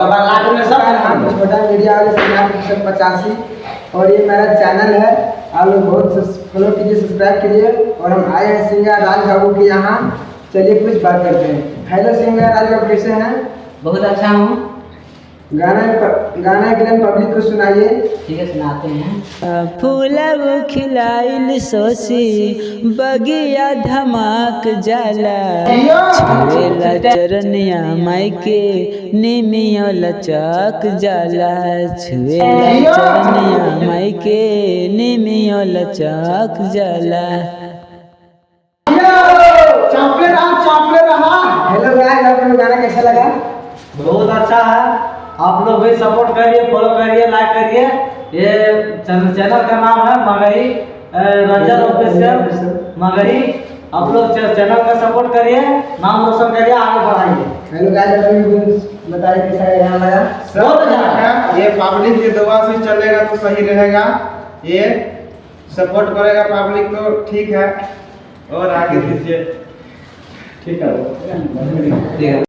छोटा मीडिया वाले से 85 और ये मेरा चैनल है। आप लोग बहुत फॉलो कीजिए, सब्सक्राइब कीजिए। और हम आए हैं सिंगर राज बाबू के यहाँ। चलिए कुछ बात करते हैं। हेलो सिंगर राज बाबू, कैसे हैं? बहुत अच्छा हूँ। गाना के लिए पब्लिक को सुनाइए। ठीक है, सुनाते हैं। फूलब खिलाइल सोसी बगिया धमाक जाला, छुएला चरनिया माई के निमिया लचक जाला, छुएला चरनिया माई के निमिया लचक जाला। हेलो गाइस, आपको गाना कैसा लगा? बहुत अच्छा है। आप लोग भी सपोर्ट करिए, फॉलो करिए, लाइक करिए। ये चैनल का नाम है मगही रंजन ऑफिशियल मगही। आप लोग चैनल का सपोर्ट करिए, नाम रोशन करिए, आगे बढ़ाइए। हेलो गाइस, आपको बताइए कैसा गाना लगा? बहुत अच्छा है। ये पब्लिक की दुआ से चलेगा तो सही रहेगा। ये सपोर्ट करेगा पब्लिक तो ठीक है, और आगे दीजिए। ठीक है।